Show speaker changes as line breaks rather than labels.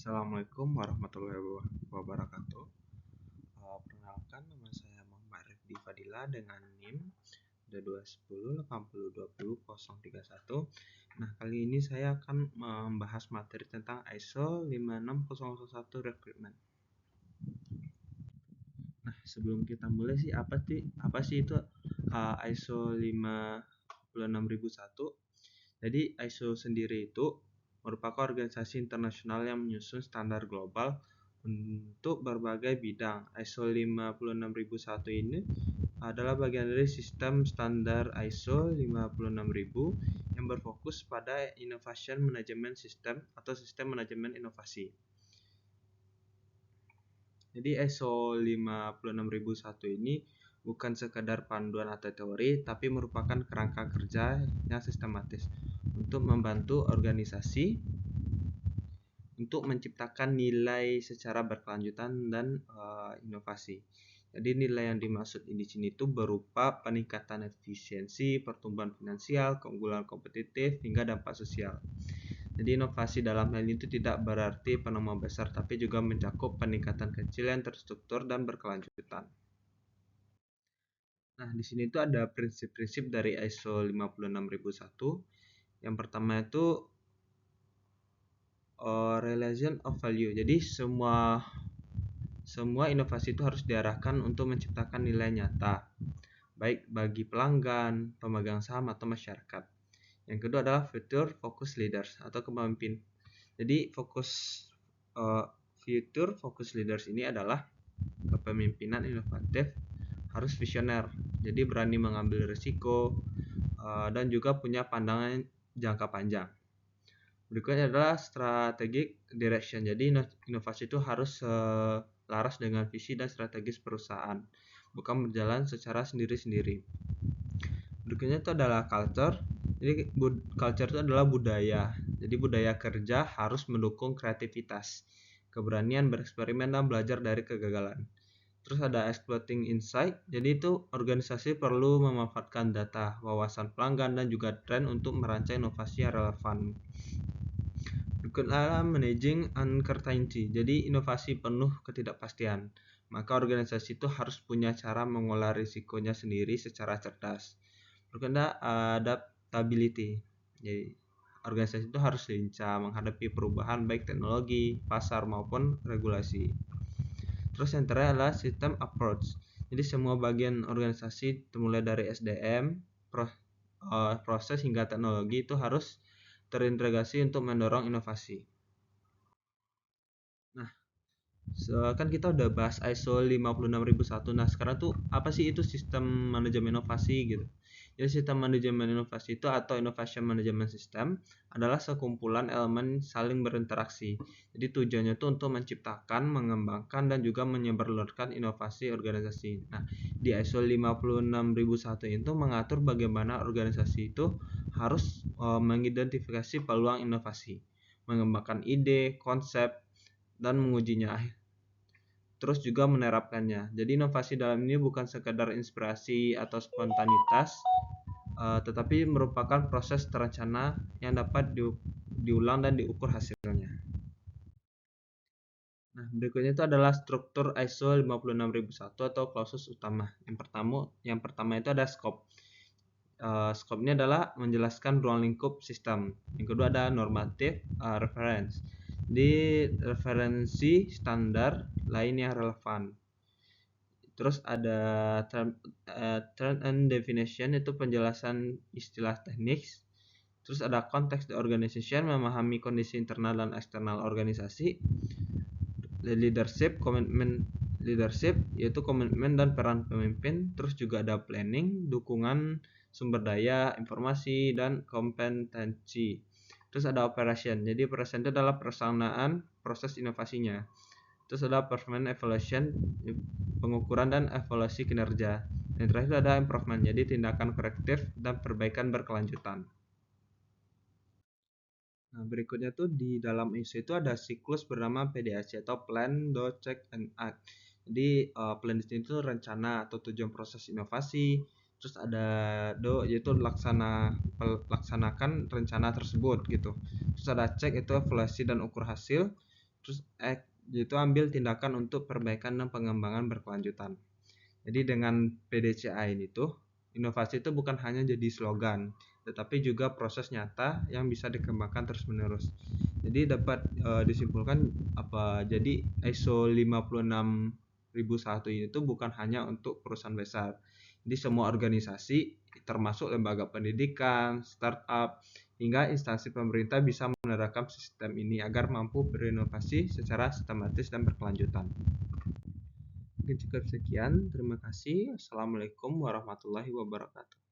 Assalamualaikum warahmatullahi wabarakatuh. Perkenalkan, nama saya Muhammad Rifdi Fadila dengan NIM 2210802031. Nah, kali ini saya akan membahas materi tentang ISO 56001 Recruitment. Nah, sebelum kita mulai sih apa sih itu ISO 56001? Jadi ISO sendiri itu merupakan organisasi internasional yang menyusun standar global untuk berbagai bidang. ISO 56001 ini adalah bagian dari sistem standar ISO 56000 yang berfokus pada Innovation Management System atau sistem manajemen inovasi. Jadi ISO 56001 ini bukan sekadar panduan atau teori, tapi merupakan kerangka kerja yang sistematis untuk membantu organisasi untuk menciptakan nilai secara berkelanjutan dan inovasi. Jadi nilai yang dimaksud di sini itu berupa peningkatan efisiensi, pertumbuhan finansial, keunggulan kompetitif, hingga dampak sosial. Jadi inovasi dalam hal ini itu tidak berarti penemuan besar, tapi juga mencakup peningkatan kecil yang terstruktur dan berkelanjutan. Nah, di sini itu ada prinsip-prinsip dari ISO 56001. Yang pertama itu realization of value. Jadi semua inovasi itu harus diarahkan untuk menciptakan nilai nyata, baik bagi pelanggan, pemegang saham, atau masyarakat. Yang kedua adalah future focus leaders atau pemimpin. Jadi future focus leaders ini adalah kepemimpinan inovatif, harus visioner, jadi berani mengambil risiko dan juga punya pandangan jangka panjang. Berikutnya adalah strategic direction. Jadi inovasi itu harus selaras dengan visi dan strategis perusahaan, bukan berjalan secara sendiri-sendiri. Berikutnya itu adalah culture. Jadi culture itu adalah budaya. Jadi budaya kerja harus mendukung kreativitas, keberanian bereksperimen dan belajar dari kegagalan. Terus ada exploiting insight. Jadi itu organisasi perlu memanfaatkan data, wawasan pelanggan, dan juga tren untuk merancang inovasi yang relevan. Berikutnya managing uncertainty. Jadi inovasi penuh ketidakpastian. Maka organisasi itu harus punya cara mengolah risikonya sendiri secara cerdas. Berikutnya adaptability. Jadi organisasi itu harus lincah menghadapi perubahan baik teknologi, pasar maupun regulasi. Terus yang terakhir adalah system approach. Jadi semua bagian organisasi mulai dari SDM, proses hingga teknologi itu harus terintegrasi untuk mendorong inovasi. Nah, kan kita udah bahas ISO 56001. Nah, sekarang tuh apa sih itu sistem manajemen inovasi gitu. Jadi sistem manajemen inovasi itu atau Innovation Management System adalah sekumpulan elemen saling berinteraksi. Jadi tujuannya itu untuk menciptakan, mengembangkan, dan juga menyebarluaskan inovasi organisasi. Nah, di ISO 56001 itu mengatur bagaimana organisasi itu harus mengidentifikasi peluang inovasi, mengembangkan ide, konsep, dan mengujinya, terus juga menerapkannya. Jadi inovasi dalam ini bukan sekadar inspirasi atau spontanitas, tetapi merupakan proses terencana yang dapat diulang dan diukur hasilnya. Nah, berikutnya itu adalah struktur ISO 56001 atau klausus utama. Yang pertama itu ada scope. Scope ini adalah menjelaskan ruang lingkup sistem. Yang kedua ada normatif reference. Di referensi standar lain yang relevan. Terus ada term and definition, itu penjelasan istilah teknis. Terus ada konteks the organization, memahami kondisi internal dan eksternal organisasi. Leadership, komitmen leadership, yaitu komitmen dan peran pemimpin. Terus juga ada planning, dukungan sumber daya, informasi, dan kompetensi. Terus ada operation. Jadi operation itu adalah pelaksanaan proses inovasinya. Terus ada performance evaluation, pengukuran dan evaluasi kinerja. Yang terakhir ada improvement, jadi tindakan korektif dan perbaikan berkelanjutan. Nah, berikutnya tuh di dalam ISO itu ada siklus bernama PDAC atau Plan, Do, Check, and Act. Jadi plan di sini itu rencana atau tujuan proses inovasi. Terus ada Do, yaitu laksanakan rencana tersebut gitu. Terus ada Check, itu evaluasi dan ukur hasil. terus itu ambil tindakan untuk perbaikan dan pengembangan berkelanjutan. Jadi dengan PDCA ini tuh inovasi itu bukan hanya jadi slogan, tetapi juga proses nyata yang bisa dikembangkan terus-menerus. Jadi dapat disimpulkan jadi ISO 56001 ini tuh bukan hanya untuk perusahaan besar. Jadi semua organisasi termasuk lembaga pendidikan, startup, hingga instansi pemerintah bisa menerapkan sistem ini agar mampu berinovasi secara sistematis dan berkelanjutan. Mungkin cukup sekian. Terima kasih. Assalamualaikum warahmatullahi wabarakatuh.